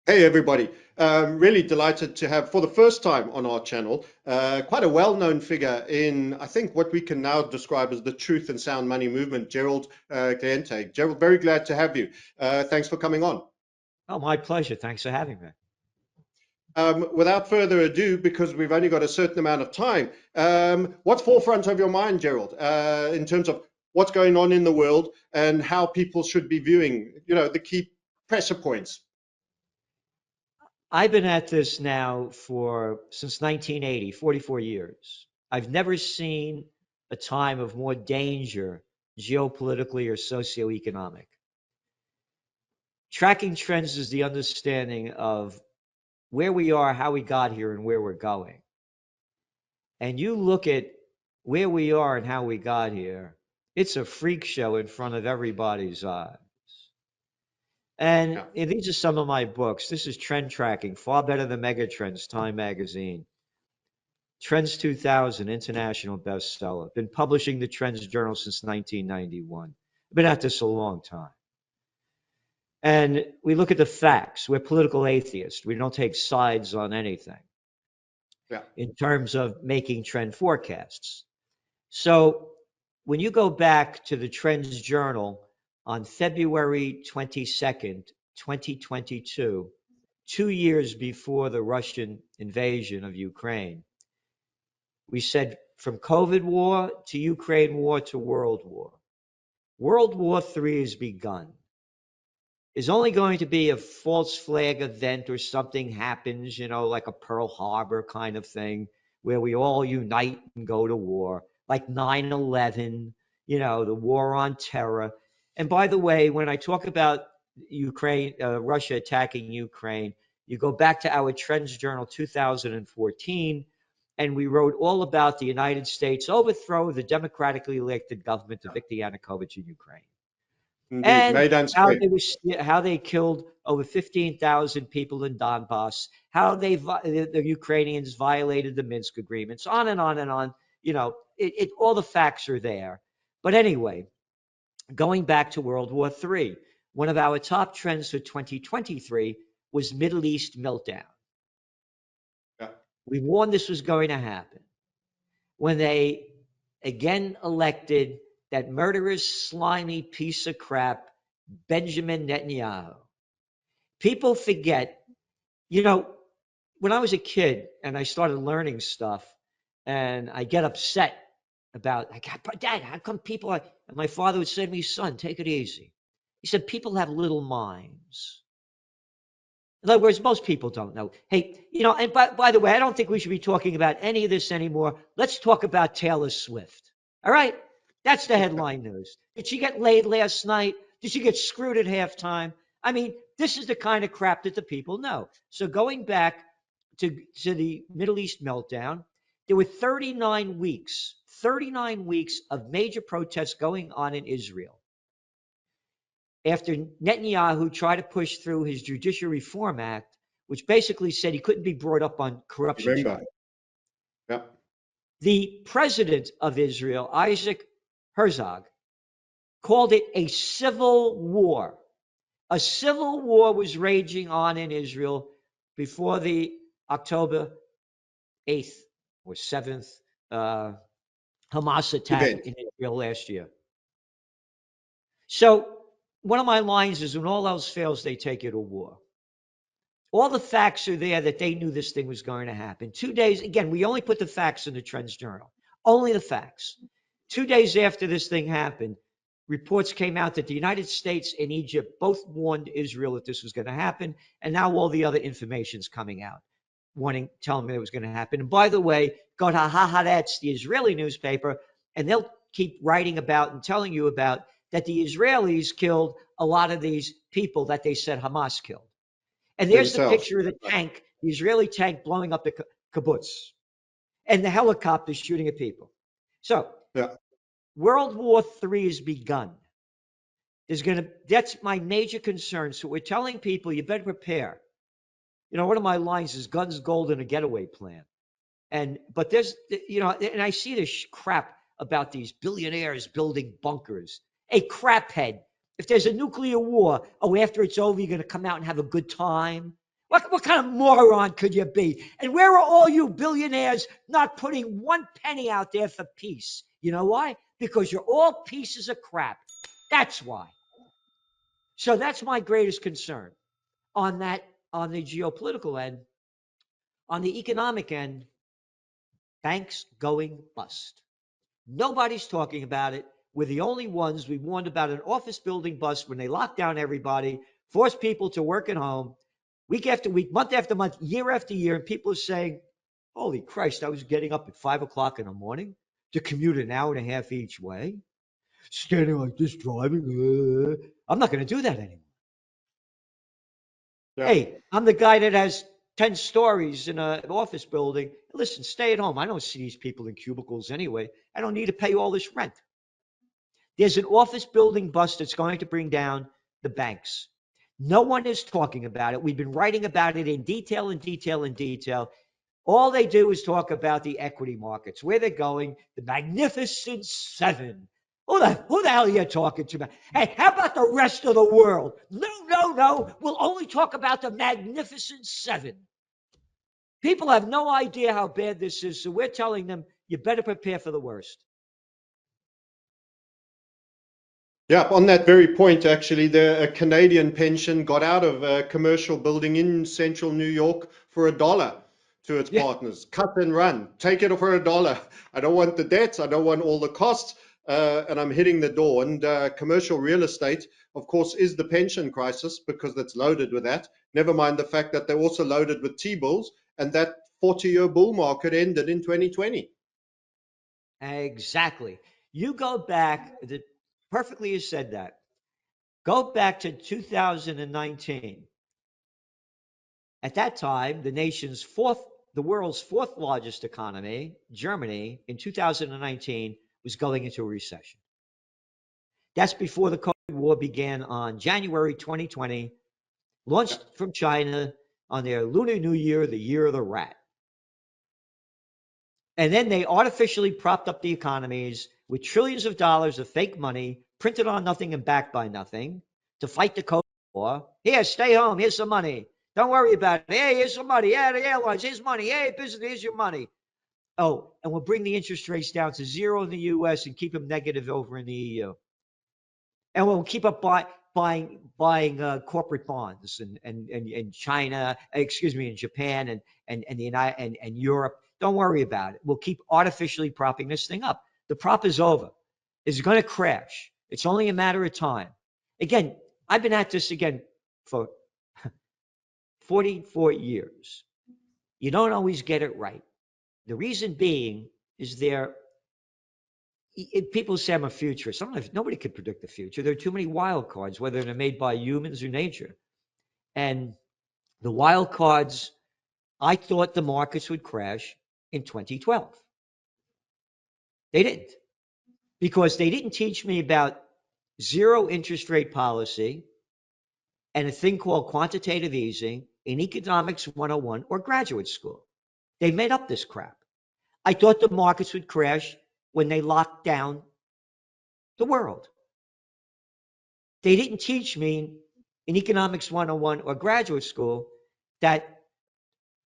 Hey everybody, really delighted to have for the first time on our channel quite a well-known figure in I think what we can now describe as the truth and sound money movement, Gerald Celente. Gerald, very glad to have you. Thanks for coming on. Oh, my pleasure. Thanks for having me. Without further ado, because we've only got a certain amount of time, what's forefront of your mind, Gerald, in terms of what's going on in the world and how people should be viewing, the key pressure points? I've been at this now for since 1980, 44 years. I've never seen a time of more danger geopolitically or socioeconomic. Tracking trends is the understanding of where we are, how we got here, and where we're going. And you look at where we are and how we got here, it's a freak show in front of everybody's eyes. And Yeah. these are some of my books. This is Trend Tracking, far better than Megatrends, Time Magazine. Trends 2000, international bestseller. Been publishing the Trends Journal since 1991. I've been at this a long time. And we look at the facts. We're political atheists. We don't take sides on anything Yeah. in terms of making trend forecasts. So when you go back to the Trends Journal on February 22nd, 2022, 2 years before the Russian invasion of Ukraine, we said from COVID war to Ukraine war to World War. World War III has begun. Is only going to be a false flag event or something happens, like a Pearl Harbor kind of thing, where we all unite and go to war, like 9/11, the war on terror. And by the way, when I talk about Ukraine, Russia attacking Ukraine, you go back to our Trends Journal 2014, and we wrote all about the United States overthrow the democratically elected government of Viktor Yanukovych in Ukraine Indeed, and Maidan how Square. they killed over 15,000 people in Donbass, how the Ukrainians violated the Minsk agreements, on and on and on. All the facts are there. But anyway, going back to World War III, one of our top trends for 2023 was Middle East meltdown. Yeah. We warned this was going to happen when they again elected that murderous, slimy piece of crap, Benjamin Netanyahu. People forget, you know, when I was a kid and I started learning stuff and I get upset about, like, Dad, how come people are, and my father would say to me, son, take it easy. He said, people have little minds. In other words, most people don't know. Hey, and by the way, I don't think we should be talking about any of this anymore. Let's talk about Taylor Swift. All right? That's the headline news. Did she get laid last night? Did she get screwed at halftime? I mean, this is the kind of crap that the people know. So going back to the Middle East meltdown, there were 39 weeks of major protests going on in Israel after Netanyahu tried to push through his Judicial Reform Act, which basically said he couldn't be brought up on corruption Remember. charges. Yeah. The president of Israel, Isaac Herzog, called it a civil war. A civil war was raging on in Israel before the October 8th or 7th Hamas attack Event. in Israel last year. So one of my lines is, when all else fails, they take you to war. All the facts are there that they knew this thing was going to happen. 2 days, again, we only put the facts in the Trends Journal, only the facts. 2 days after this thing happened, reports came out that the United States and Egypt both warned Israel that this was going to happen, and now all the other information is coming out, telling me it was going to happen. And by the way, go to Haaretz, the Israeli newspaper, and they'll keep writing about and telling you about that the Israelis killed a lot of these people that they said Hamas killed. And there's the Themselves. picture of the tank, the Israeli tank blowing up the kibbutz, and the helicopter shooting at people. So Yeah. World War III has begun. That's my major concern. So we're telling people, you better prepare. One of my lines is guns, gold, and a getaway plan. But there's, and I see this crap about these billionaires building bunkers. A crap head. If there's a nuclear war, after it's over, you're going to come out and have a good time. What kind of moron could you be? And where are all you billionaires not putting one penny out there for peace? You know why? Because you're all pieces of crap. That's why. So that's my greatest concern on on the geopolitical end. On the economic end, banks going bust. Nobody's talking about it. We're the only ones. We warned about an office building bust when they locked down everybody, forced people to work at home, week after week, month after month, year after year. And people are saying, holy Christ, I was getting up at 5 o'clock in the morning to commute an hour and a half each way, standing like this driving. I'm not going to do that anymore. Yeah. Hey, I'm the guy that has 10 stories in an office building. Listen, stay at home. I don't see these people in cubicles anyway. I don't need to pay all this rent. There's an office building bust that's going to bring down the banks. No one is talking about it. We've been writing about it in detail and detail and detail. All they do is talk about the equity markets, where they're going, the Magnificent Seven. Who the hell are you talking to? Hey, how about the rest of the world? No, no, no. We'll only talk about the Magnificent Seven. People have no idea how bad this is, so we're telling them you better prepare for the worst. Yeah, on that very point, actually, a Canadian pension got out of a commercial building in central New York for $1 to its partners. Cut and run. Take it for $1. I don't want the debts. I don't want all the costs. And I'm hitting the door. And commercial real estate, of course, is the pension crisis because that's loaded with that. Never mind the fact that they're also loaded with T-bills. And that 40-year bull market ended in 2020. Exactly. You go back, perfectly you said that. Go back to 2019. At that time, the world's fourth largest economy, Germany, in 2019 was going into a recession. That's before the COVID war began on January 2020, launched from China on their Lunar New Year, the year of the rat. And then they artificially propped up the economies with trillions of dollars of fake money printed on nothing and backed by nothing to fight the COVID war. Here, stay home. Here's some money. Don't worry about it. Hey, here's some money. Yeah, the airlines. Here's money. Hey, business. Here's your money. Oh, and we'll bring the interest rates down to zero in the U.S. and keep them negative over in the EU. And we'll keep up buying corporate bonds and China, in Japan and the United and Europe. Don't worry about it. We'll keep artificially propping this thing up. The prop is over. It's going to crash. It's only a matter of time. Again, I've been at this again for 44 years. You don't always get it right. The reason being is people say I'm a futurist. Nobody can predict the future. There are too many wild cards, whether they're made by humans or nature. And the wild cards, I thought the markets would crash in 2012. They didn't, because they didn't teach me about zero interest rate policy and a thing called quantitative easing in economics 101 or graduate school. They made up this crap. I thought the markets would crash when they locked down the world. They didn't teach me in economics 101 or graduate school that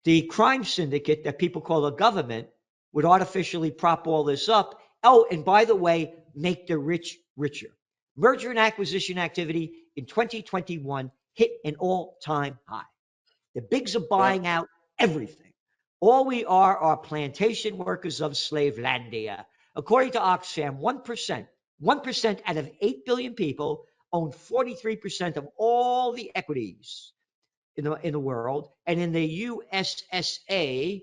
the crime syndicate that people call a government would artificially prop all this up. Oh, and by the way, make the rich richer. Merger and acquisition activity in 2021 hit an all-time high. The bigs are buying out everything. All we are plantation workers of Slavelandia. According to Oxfam, 1% out of 8 billion people own 43% of all the equities in the world. And in the USSA,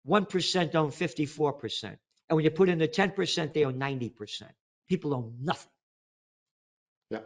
1% own 54%. And when you put in the 10%, they own 90%. People own nothing. Yeah.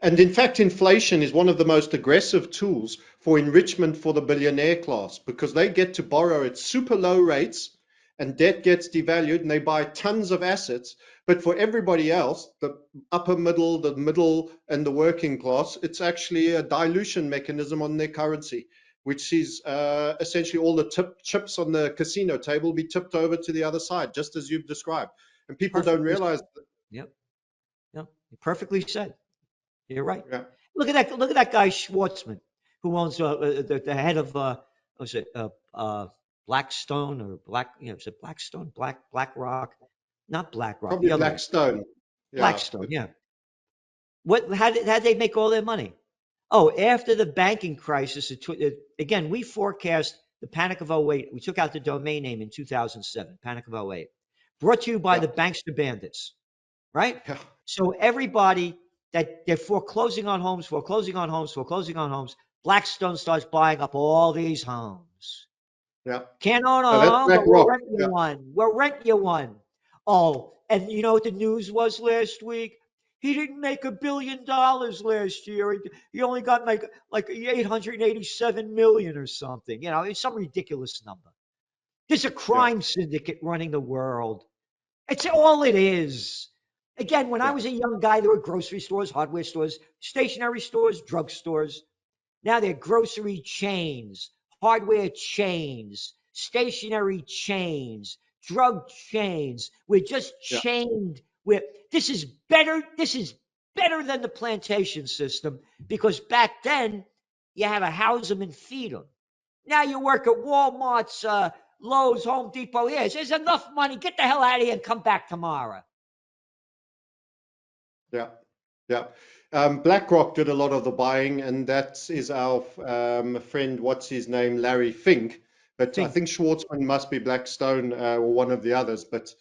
And in fact, inflation is one of the most aggressive tools for enrichment for the billionaire class because they get to borrow at super low rates and debt gets devalued and they buy tons of assets. But for everybody else, the upper middle, the middle, and the working class, it's actually a dilution mechanism on their currency, which sees essentially all the chips on the casino table be tipped over to the other side, just as you've described. And people don't realize that. Yep. Perfectly said. You're right. Yeah. Look at that. Look at that guy Schwartzman, who owns the head of was it Blackstone or Black? You know, is it Blackstone? BlackRock? Not BlackRock. Probably The other one. Blackstone. Yeah, Blackstone. but Yeah. What? How did they make all their money? Oh, after the banking crisis, again, we forecast the Panic of '08. We took out the domain name in 2007, Panic of '08. Brought to you by yeah, the Bankster Bandits, right? yeah, So everybody that they're foreclosing on homes, foreclosing on homes, foreclosing on homes, Blackstone starts buying up all these homes. yeah. Can't own a So that's home, but we'll BlackRock. rent you Yeah, one. We'll rent you one. Oh, and you know what the news was last week? He didn't make $1 billion last year. He only got like 887 million or something. You know, it's some ridiculous number. There's a yeah, crime syndicate running the world. It's all it is. Again, when I yeah, was a young guy, there were grocery stores, hardware stores, stationery stores, drug stores. Now they're grocery chains, hardware chains, stationery chains, drug chains. We're just yeah, chained. We're, this is better. This is better than the plantation system because back then you had to house them and feed them. Now you work at Walmart's, Lowe's, Home Depot. Yes, there's enough money. Get the hell out of here and come back tomorrow. yeah. Yeah. BlackRock did a lot of the buying, and that is our friend, what's his name, Larry Fink. But I Think, think Schwartzman must be Blackstone or one of the others. But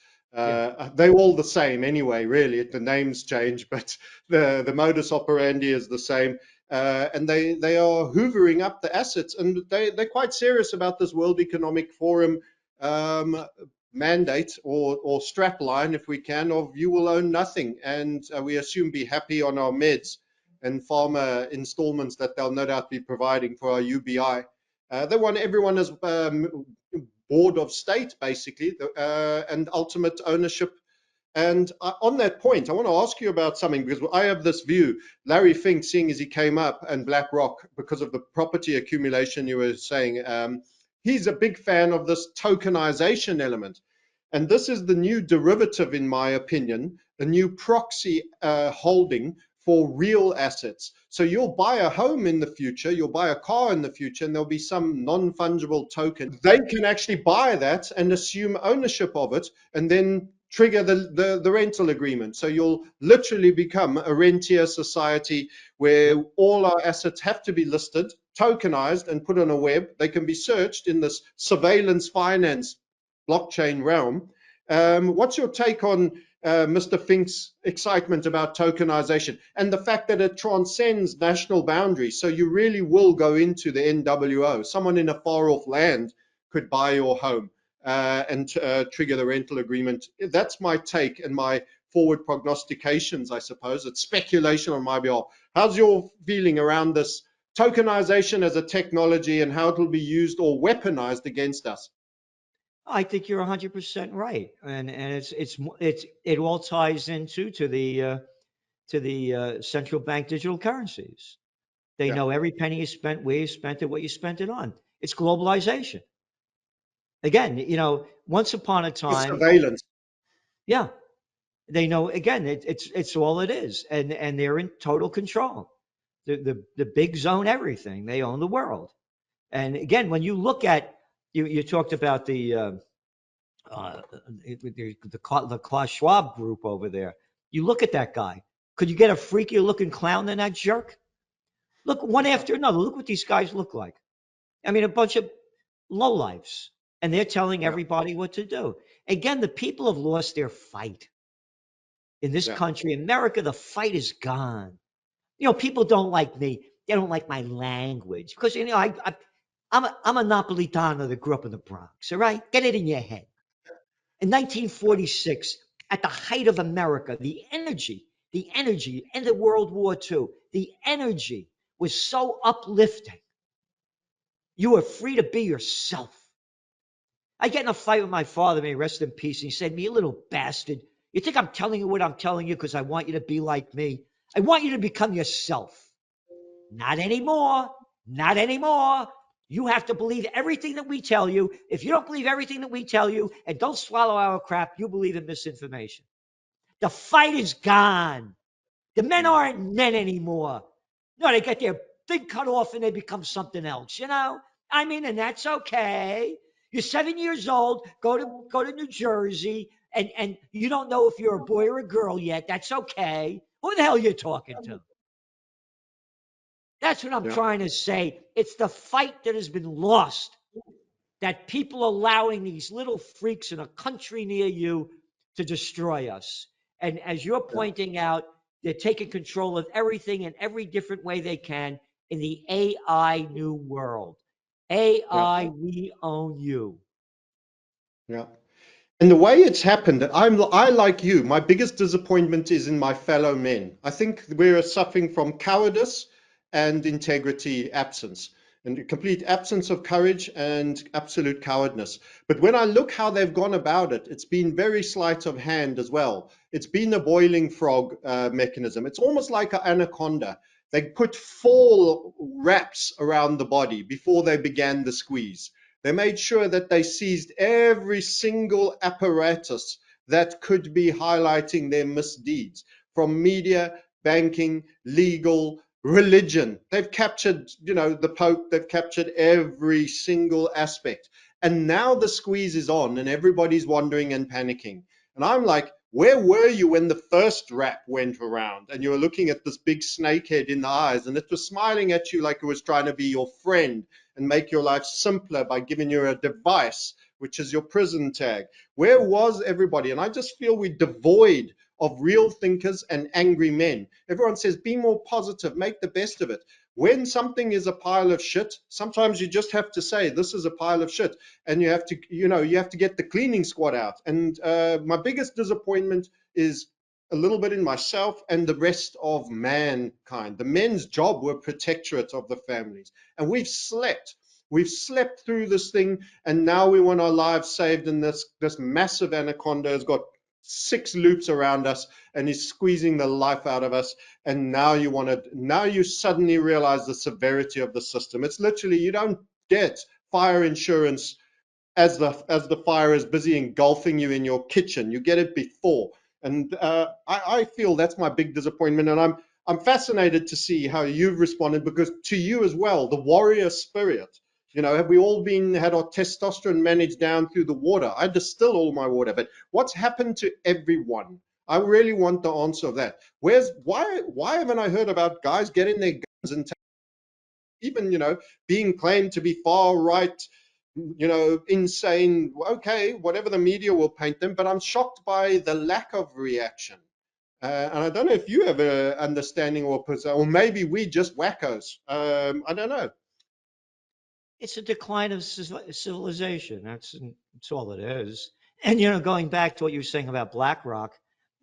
yeah, they're all the same anyway, really. The names change, but the modus operandi is the same. And they are hoovering up the assets, and they're quite serious about this World Economic Forum um, mandate or strap line, if we can, of you will own nothing, and we assume be happy on our meds and farmer installments that they'll no doubt be providing for our UBI. They want everyone as board of state, basically, and ultimate ownership. And on that point, I want to ask you about something because I have this view. Larry Fink, seeing as he came up, and BlackRock, because of the property accumulation you were saying, he's a big fan of this tokenization element. And this is the new derivative, in my opinion, a new proxy holding for real assets. So you'll buy a home in the future, you'll buy a car in the future, and there'll be some non-fungible token. They can actually buy that and assume ownership of it and then trigger the rental agreement. So you'll literally become a rentier society where yep. all our assets have to be listed, tokenized, and put on a web. They can be searched in this surveillance finance blockchain realm. What's your take on Mr. Fink's excitement about tokenization and the fact that it transcends national boundaries? So you really will go into the NWO. Someone in a far off land could buy your home and trigger the rental agreement. That's my take and my forward prognostications, I suppose. It's speculation on my behalf. How's your feeling around this tokenization as a technology and how it will be used or weaponized against us? I think you're 100% right, and it all ties into to the central bank digital currencies. They Yeah, know every penny you spent, where you spent it, what you spent it on. It's globalization. Again, once upon a the time, surveillance. yeah, they know. Again, it's all it is, and they're in total control. The big zone everything. They own the world. And again, when you look at you talked about uh, the Klaus Schwab group over there. You look at that guy. Could you get a freakier looking clown than that jerk? Look one after another. Look what these guys look like. I mean, a bunch of lowlifes, and they're telling Yeah, everybody what to do. Again, the people have lost their fight in this yeah, country. America, the fight is gone. People don't like me. They don't like my language because I'm a Napolitano that grew up in the Bronx. All right, get it in your head. In yeah. 1946, at the height of America, the energy, end of World War II, the energy was so uplifting. You were free to be yourself. I get in a fight with my father, may he rest in peace, and he said to me, "You little bastard, you think I'm telling you what I'm telling you because I want you to be like me? I want you to become yourself. Not anymore. Not anymore. You have to believe everything that we tell you. If you don't believe everything that we tell you and don't swallow our crap, you believe in misinformation. The fight is gone. The men Mm. aren't men anymore. No, they get their thing cut off and they become something else, you know? I mean, and that's okay. You're 7 years old, go to New Jersey, and you don't know if you're a boy or a girl yet. That's okay. Who the hell you talking to? That's what I'm Yeah, trying to say. It's the fight that has been lost, that people allowing these little freaks in a country near you to destroy us. And as you're yeah, pointing out, they're taking control of everything in every different way they can in the AI new world. yeah, AI, we own you. yeah. And the way it's happened, I like you. My biggest disappointment is in my fellow men. I think we're suffering from cowardice and integrity absence, and a complete absence of courage and absolute cowardness. But when I look how they've gone about it, it's been very sleight of hand as well. It's been a boiling frog mechanism. It's almost like an anaconda. They put 4 wraps around the body before they began the squeeze. They made sure that they seized every single apparatus that could be highlighting their misdeeds, from media, banking, legal, religion. They've captured, the Pope, they've captured every single aspect. And now the squeeze is on and everybody's wondering and panicking. And I'm like, where were you when the first rap went around and you were looking at this big snake head in the eyes and it was smiling at you like it was trying to be your friend and make your life simpler by giving you a device, which is your prison tag? Where was everybody? And I just feel we're devoid of real thinkers and angry men. Everyone says, be more positive, make the best of it. When something is a pile of shit, sometimes you just have to say, this is a pile of shit. And you have to, you have to get the cleaning squad out. And my biggest disappointment is a little bit in myself and the rest of mankind. The men's job were protectorate of the families. And we've slept. We've slept through this thing, and now we want our lives saved. And this massive anaconda has got 6 loops around us and is squeezing the life out of us. And now now you suddenly realize the severity of the system. It's literally, you don't get fire insurance as the fire is busy engulfing you in your kitchen. You get it before. And I feel that's my big disappointment. And I'm fascinated to see how you've responded, because to you as well, the warrior spirit. Have we all had our testosterone managed down through the water? I distill all my water, but what's happened to everyone? I really want the answer of that. Why haven't I heard about guys getting their guns and even being claimed to be far right, insane? Okay, whatever the media will paint them, but I'm shocked by the lack of reaction. And I don't know if you have an understanding, or maybe we just wackos. I don't know. It's a decline of civilization. That's all it is. And going back to what you were saying about BlackRock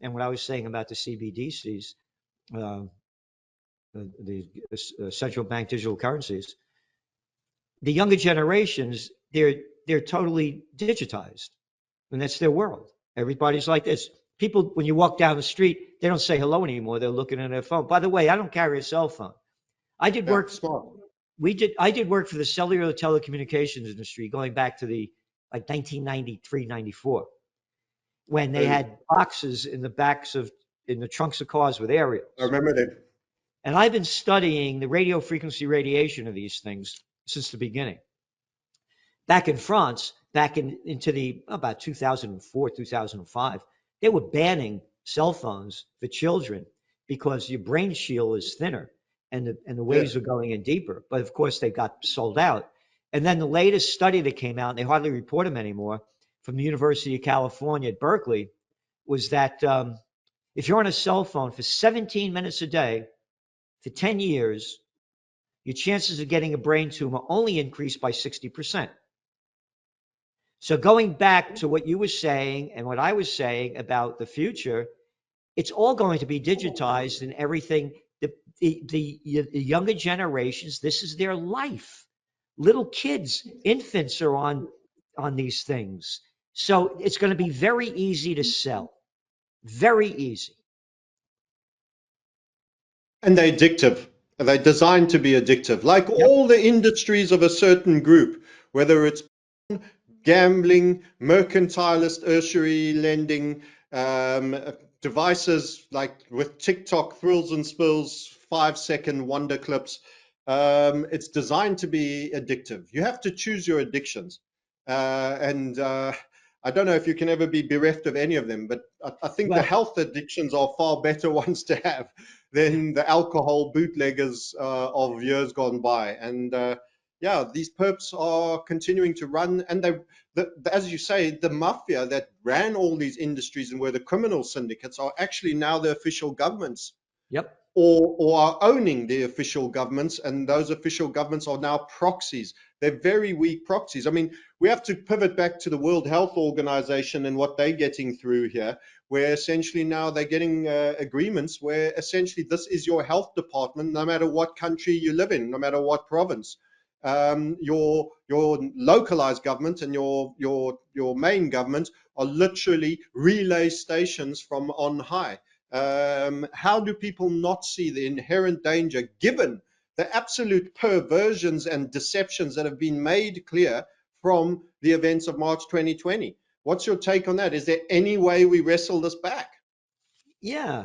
and what I was saying about the CBDCs, uh, the central bank digital currencies, the younger generations, they're totally digitized, and that's their world. Everybody's like this. People, when you walk down the street, they don't say hello anymore. They're looking at their phone. By the way, I don't carry a cell phone. I did Yeah, work. smart. I did work for the cellular telecommunications industry going back to the like 1993, 94, when they Early. had boxes in the trunks of cars with I aerials. remember that. And I've been studying the radio frequency radiation of these things since the beginning. Back in France, into the about 2004, 2005, they were banning cell phones for children because your brain shield is thinner and the Yeah. waves are going in deeper. But of course, they got sold out. And then the latest study that came out, and they hardly report them anymore, from the University of California at Berkeley, was that if you're on a cell phone for 17 minutes a day for 10 years, your chances of getting a brain tumor only increase by 60%. So going back to what you were saying and what I was saying about the future, it's all going to be digitized and everything. The younger generations, this is their life. Little kids, infants are on these things. So it's going to be very easy to sell. Very easy. And they're addictive. They're designed to be addictive, like Yep. all the industries of a certain group, whether it's gambling, mercantilist, tertiary lending, um, devices like with TikTok, thrills and spills, 5-second wonder clips. It's designed to be addictive. You have to choose your addictions. And I don't know if you can ever be bereft of any of them, but I think the Well, health addictions are far better ones to have than the alcohol bootleggers of years gone by. And yeah, these perps are continuing to run, and as you say, the mafia that ran all these industries and were the criminal syndicates are actually now the official governments, yep. or are owning the official governments, and those official governments are now proxies. They're very weak proxies. I mean, we have to pivot back to the World Health Organization and what they're getting through here, where essentially now they're getting agreements where essentially this is your health department, no matter what country you live in, no matter what province. Your localized government and your main government are literally relay stations from on high. How do people not see the inherent danger given the absolute perversions and deceptions that have been made clear from the events of March 2020? What's your take on that? Is there any way we wrestle this back? Yeah.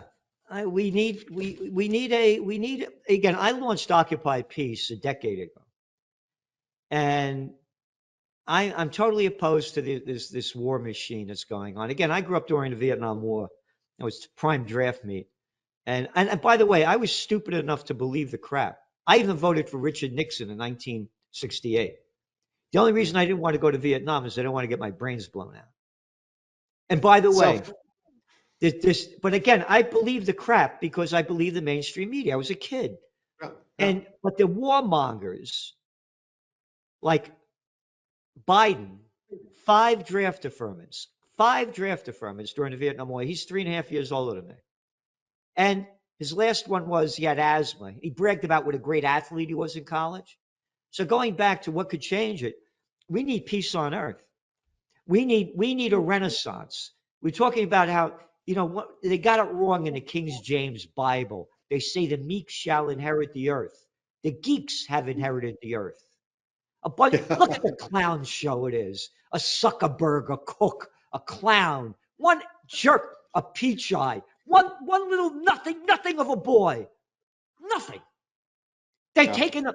We need again. I launched Occupy Peace a decade ago, and I'm totally opposed to this war machine that's going on. Again, I grew up during the Vietnam War. I was prime draft meat. And by the way, I was stupid enough to believe the crap. I even voted for Richard Nixon in 1968. The only reason I didn't want to go to Vietnam is I didn't want to get my brains blown out. And by the way, Self. but again, I believe the crap because I believe the mainstream media. I was a kid. Yeah, yeah. But the warmongers like Biden, five draft deferments during the Vietnam War. He's 3.5 years older than me. And his last one was he had asthma. He bragged about what a great athlete he was in college. So going back to what could change it, we need peace on earth. We need a renaissance. We're talking about how what they got it wrong in the King James Bible. They say the meek shall inherit the earth. The geeks have inherited the earth. Look at the clown show it is. A Zuckerberg, a Cook, a clown, one jerk, a peach eye, one little nothing of a boy. Nothing. They're Yeah. taking a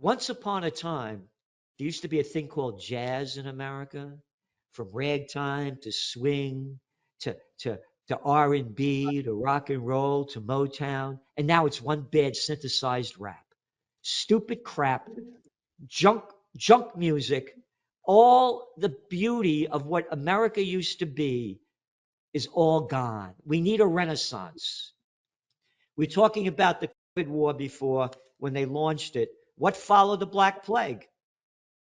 Once upon a time, there used to be a thing called jazz in America, from ragtime to swing to to to R&B to rock and roll to Motown, and now it's one bad synthesized rap. Stupid crap, junk junk music. All the beauty of what America used to be is all gone. We need a renaissance. We're talking about the COVID war before when they launched it. What followed the Black Plague?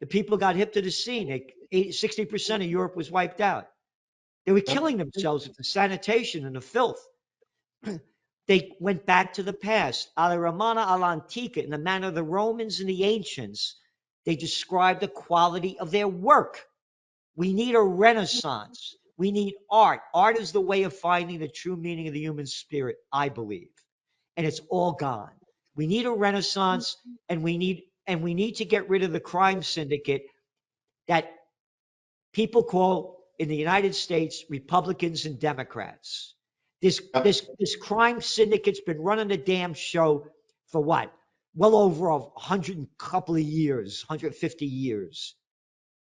The people got hip to the scene. 60% of Europe was wiped out. They were Yeah. killing themselves with the sanitation and the filth. They went back to the past. Alla Romana alla Antica, in the manner of the Romans and the ancients. They described the quality of their work. We need a renaissance. We need art. Art is the way of finding the true meaning of the human spirit, I believe. And it's all gone. We need a renaissance, and we need to get rid of the crime syndicate that people call in the United States Republicans and Democrats. This Yeah. this this crime syndicate's been running the damn show for what? Well over 100 and couple of years, 150 years.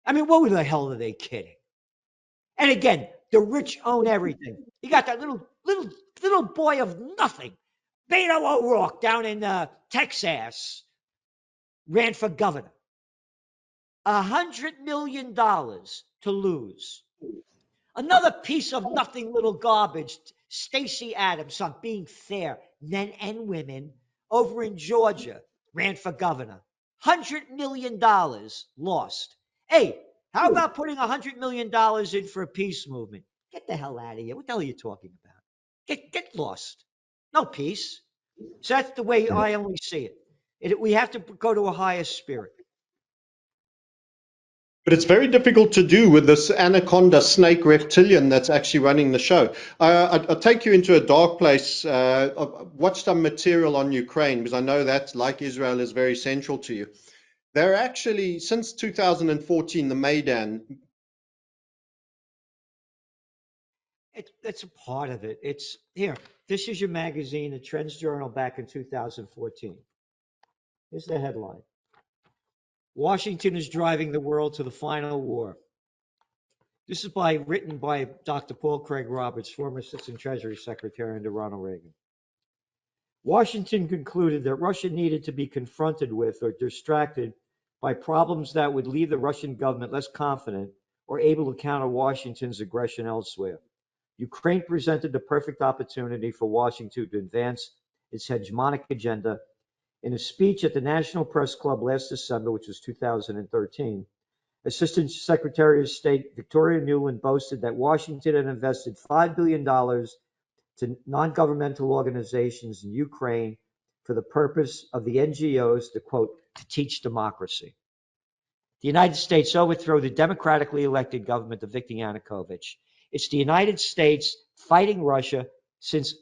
I mean, what the hell are they kidding? And again, the rich own everything. You got that little boy of nothing, Beto O'Rourke down in Texas, ran for governor. $100 million to lose. Another piece of nothing little garbage, Stacey Adams, on being fair, men and women, over in Georgia, ran for governor. $100 million lost. Hey, how about putting $100 million in for a peace movement? Get the hell out of here. What the hell are you talking about? Get lost. No peace. So that's the way I only see it. We have to go to a higher spirit. But it's very difficult to do with this anaconda snake reptilian that's actually running the show. I'll take you into a dark place. Watch some material on Ukraine, because I know that, like Israel, is very central to you. They're actually, since 2014, the Maidan. It's a part of it. It's here. This is your magazine, the Trends Journal, back in 2014. Here's the headline. Washington is driving the world to the final war. This is written by Dr. Paul Craig Roberts, former Assistant Treasury Secretary under Ronald Reagan. Washington concluded that Russia needed to be confronted with or distracted by problems that would leave the Russian government less confident or able to counter Washington's aggression elsewhere. Ukraine presented the perfect opportunity for Washington to advance its hegemonic agenda. In a speech at the National Press Club last December, which was 2013, Assistant Secretary of State Victoria Nuland boasted that Washington had invested $5 billion to non-governmental organizations in Ukraine for the purpose of the NGOs to, quote, to teach democracy. The United States overthrew the democratically elected government of Viktor Yanukovych. It's the United States fighting Russia since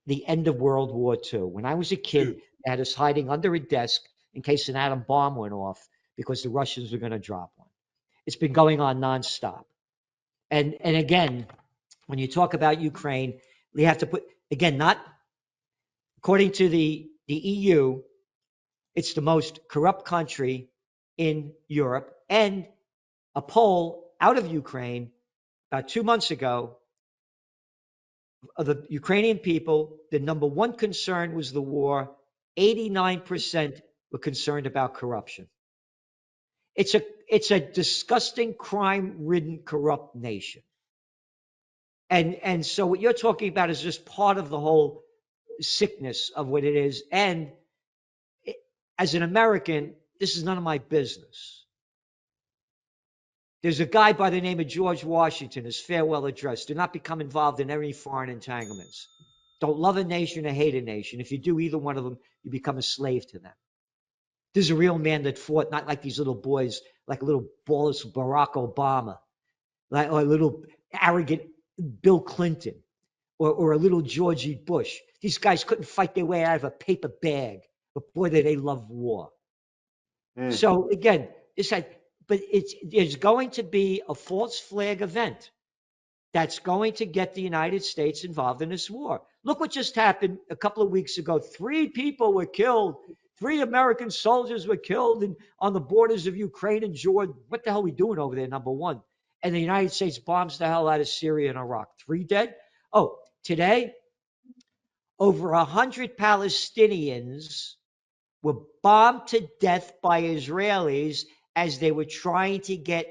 the end of World War II. When I was a kid, they had us hiding under a desk in case an atom bomb went off because the Russians were going to drop one. It's been going on nonstop. And again, when you talk about Ukraine, we have to put, again, not according to the EU, it's the most corrupt country in Europe. And a poll out of Ukraine about 2 months ago of the Ukrainian people, the number one concern was the war. 89% were concerned about corruption. It's a disgusting, crime-ridden, corrupt nation. And so what you're talking about is just part of the whole sickness of what it is. And as an American, this is none of my business. There's a guy by the name of George Washington, his farewell address. Do not become involved in any foreign entanglements. Don't love a nation or hate a nation. If you do either one of them, you become a slave to them. This is a real man that fought, not like these little boys, like a little ballless Barack Obama, like or a little arrogant Bill Clinton, or a little Georgie Bush. These guys couldn't fight their way out of a paper bag, but boy, did they love war. So again, there's going to be a false flag event that's going to get the United States involved in this war. Look what just happened a couple of weeks ago. 3 people were killed. 3 American soldiers were killed on the borders of Ukraine and Jordan. What the hell are we doing over there, number one? And the United States bombs the hell out of Syria and Iraq. 3 dead? Oh, today, over 100 Palestinians were bombed to death by Israelis as they were trying to get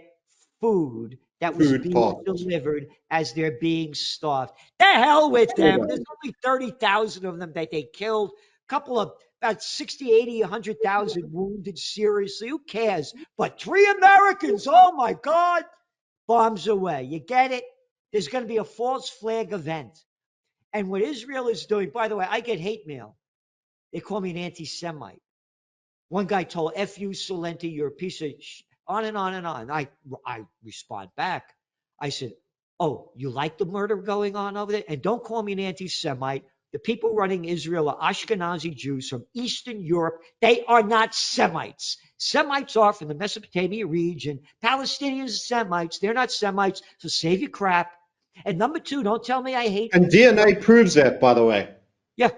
food that was being delivered as they're being starved. The hell with them. There's only 30,000 of them that they killed. A couple of about 60, 80, 100,000 wounded seriously. Who cares? But 3 Americans, oh my God, bombs away. You get it? There's going to be a false flag event. And what Israel is doing, by the way, I get hate mail. They call me an anti-Semite. One guy told, F you, Celente, you're a piece of on and on and on. I respond back. I said, oh, you like the murder going on over there? And don't call me an anti-Semite. The people running Israel are Ashkenazi Jews from Eastern Europe. They are not Semites. Semites are from the Mesopotamia region. Palestinians are Semites. They're not Semites. So save your crap. And number 2, don't tell me I hate. And DNA proves that, by the way. Yeah.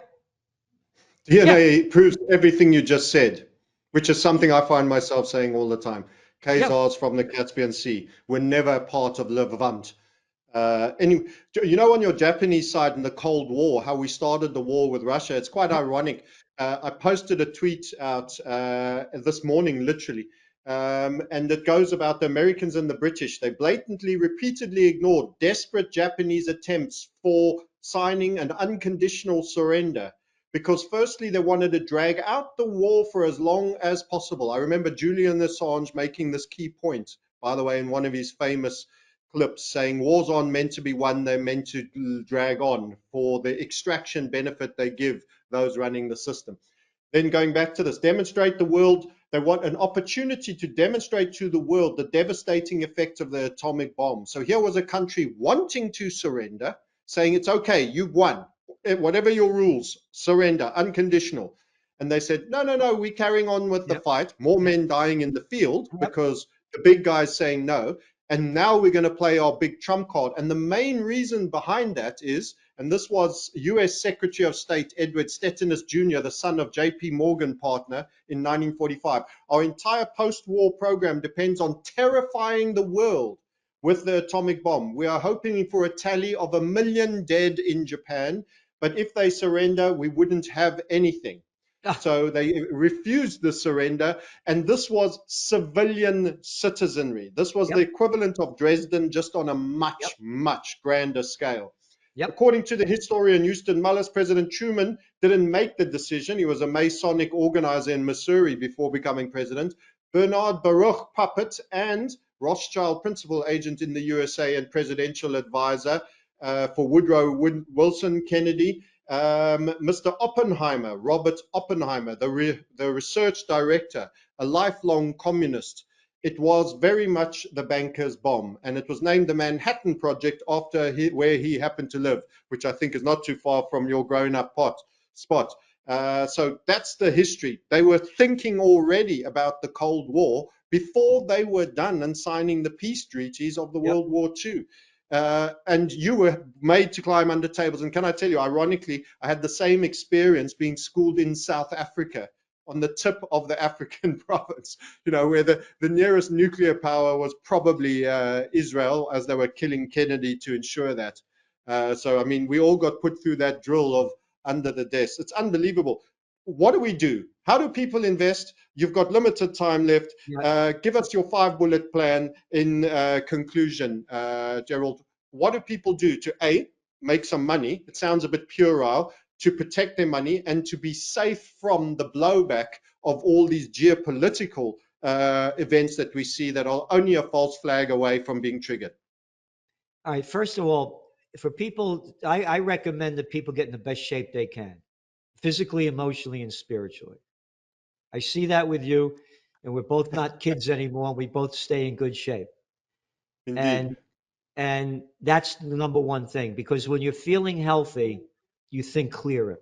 DNA proves everything you just said, which is something I find myself saying all the time. Khazars from the Caspian Sea were never part of Levant. Anyway, you know, on your Japanese side in the Cold War, how we started the war with Russia, it's quite ironic. I posted a tweet out this morning, literally, and it goes about the Americans and the British. They blatantly, repeatedly ignored desperate Japanese attempts for signing an unconditional surrender. Because firstly, they wanted to drag out the war for as long as possible. I remember Julian Assange making this key point, by the way, in one of his famous clips, saying wars aren't meant to be won, they're meant to drag on for the extraction benefit they give those running the system. Then going back to this, demonstrate the world, they want an opportunity to demonstrate to the world the devastating effects of the atomic bomb. So here was a country wanting to surrender, saying it's okay, you've won. Whatever your rules, surrender, unconditional. And they said, no, we're carrying on with the fight. More men dying in the field because the big guy's saying no. And now we're going to play our big trump card. And the main reason behind that is And this was US Secretary of State Edward Stettinius Jr., the son of JP Morgan partner in 1945. Our entire post-war program depends on terrifying the world with the atomic bomb. We are hoping for a tally of 1 million dead in Japan, but if they surrender, we wouldn't have anything. So they refused the surrender, and this was civilian citizenry. This was the equivalent of Dresden, just on a much, much grander scale. According to the historian Houston Mullis, President Truman didn't make the decision. He was a Masonic organizer in Missouri before becoming president. Bernard Baruch Puppet and Rothschild principal agent in the USA and presidential advisor for Woodrow Wilson Kennedy, Mr. Oppenheimer, Robert Oppenheimer, the research director, a lifelong communist. It was very much the banker's bomb, and it was named the Manhattan Project after where he happened to live, which I think is not too far from your grown-up spot. So that's the history. They were thinking already about the Cold War before they were done and signing the peace treaties of the World War II. And you were made to climb under tables. And can I tell you, ironically, I had the same experience being schooled in South Africa, on the tip of the African province, where the nearest nuclear power was probably Israel, as they were killing Kennedy to ensure that. So, I mean, we all got put through that drill of under the desk. It's unbelievable. What do we do? How do people invest? You've got limited time left. Give us your 5-bullet plan in conclusion, Gerald. What do people do to A, make some money? It sounds a bit puerile. To protect their money and to be safe from the blowback of all these geopolitical events that we see that are only a false flag away from being triggered? All right. First of all, for people, I recommend that people get in the best shape they can, physically, emotionally, and spiritually. I see that with you, and we're both not kids anymore. We both stay in good shape. Indeed. And that's the number one thing, because when you're feeling healthy, you think clearer.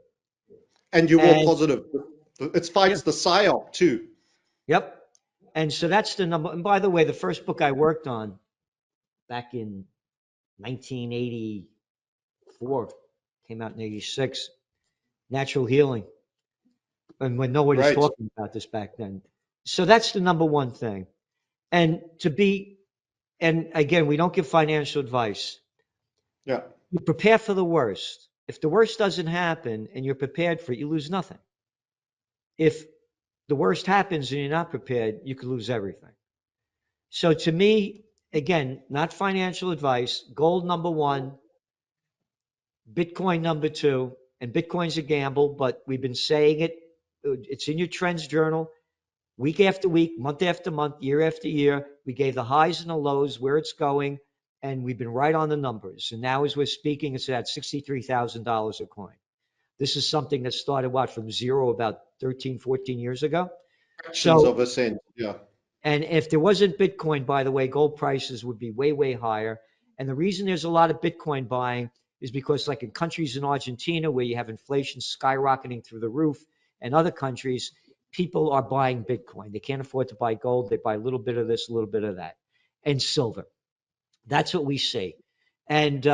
And you're more And positive. It fights the psyop too. Yep. And so that's the number. And by the way, the first book I worked on back in 1984 came out in 86, Natural Healing. And when nobody's Great. talking about this back then. So that's the number one thing. And and again, we don't give financial advice. Yeah. You prepare for the worst. If the worst doesn't happen and you're prepared for it, you lose nothing. If the worst happens and you're not prepared, you could lose everything. So to me, again, not financial advice, gold number one, Bitcoin number two, and Bitcoin's a gamble, but we've been saying it. It's in your trends journal, week after week, month after month, year after year. We gave the highs and the lows, where it's going, and we've been right on the numbers. And now as we're speaking, it's at $63,000 a coin. This is something that started, from zero about 13, 14 years ago. Fractions So, of a cent. Yeah. and if there wasn't Bitcoin, by the way, gold prices would be way, way higher. And the reason there's a lot of Bitcoin buying is because, like in countries in Argentina, where you have inflation skyrocketing through the roof, and other countries, people are buying Bitcoin. They can't afford to buy gold. They buy a little bit of this, a little bit of that, and silver. That's what we see. And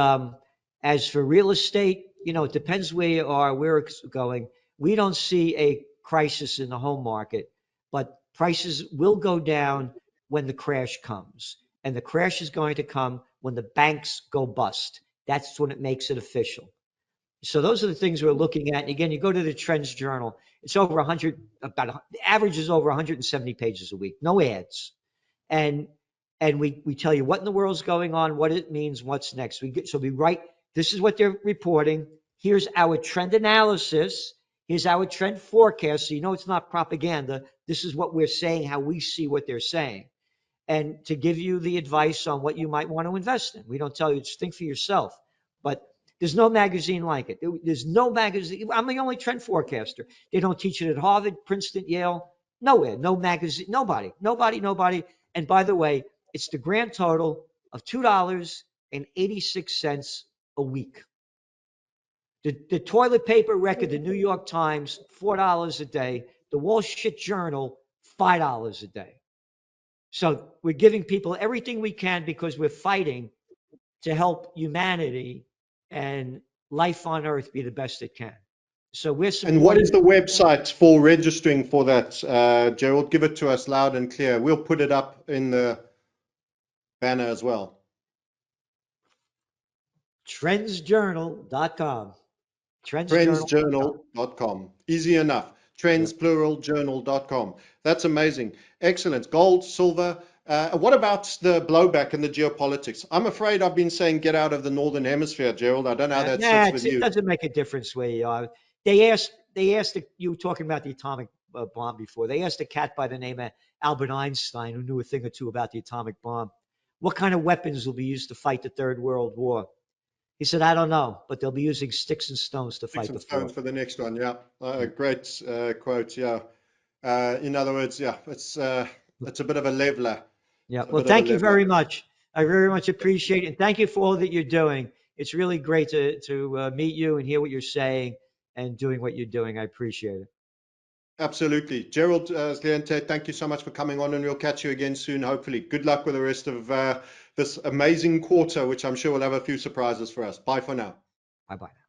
as for real estate, it depends where you are, where it's going. We don't see a crisis in the home market, but prices will go down when the crash comes. And the crash is going to come when the banks go bust. That's when it makes it official. So those are the things we're looking at. And again, you go to the Trends Journal. It's over 100, the average is over 170 pages a week, no ads. And we tell you what in the world's going on, what it means, what's next. We write, this is what they're reporting. Here's our trend analysis. Here's our trend forecast. So it's not propaganda. This is what we're saying, how we see what they're saying. And to give you the advice on what you might want to invest in. We don't tell you, just think for yourself. But there's no magazine like it. There's no magazine. I'm the only trend forecaster. They don't teach it at Harvard, Princeton, Yale, nowhere. No magazine, nobody. And by the way, it's the grand total of $2.86 a week. The toilet paper record, the New York Times, $4 a day. The Wall Street Journal, $5 a day. So we're giving people everything we can because we're fighting to help humanity. And life on Earth be the best it can. So we're And what is supporting. the website for registering for that, Gerald? Give it to us loud and clear. We'll put it up in the banner as well. Trendsjournal.com. Trendsjournal.com. Trendsjournal.com. Easy enough. Trendspluraljournal.com. That's amazing. Excellent. Gold, silver. What about the blowback and the geopolitics? I'm afraid I've been saying get out of the Northern Hemisphere, Gerald. I don't know how that sits with It you. doesn't make a difference where you are. You were talking about the atomic bomb before. They asked a cat by the name of Albert Einstein, who knew a thing or two about the atomic bomb, what kind of weapons will be used to fight the Third World War? He said, I don't know, but they'll be using sticks and stones to Sticks fight and the stones fourth. for the next one. Yeah. Yeah. Great quote. Yeah. In other words, yeah, it's a bit of a leveler. Yeah. It's a Well, bit of a thank you leveler. very much. I very much appreciate it. And thank you for all that you're doing. It's really great to meet you and hear what you're saying and doing what you're doing. I appreciate it. Absolutely. Gerald Celente, thank you so much for coming on, and we'll catch you again soon, hopefully. Good luck with the rest of this amazing quarter, which I'm sure will have a few surprises for us. Bye for now. Bye bye.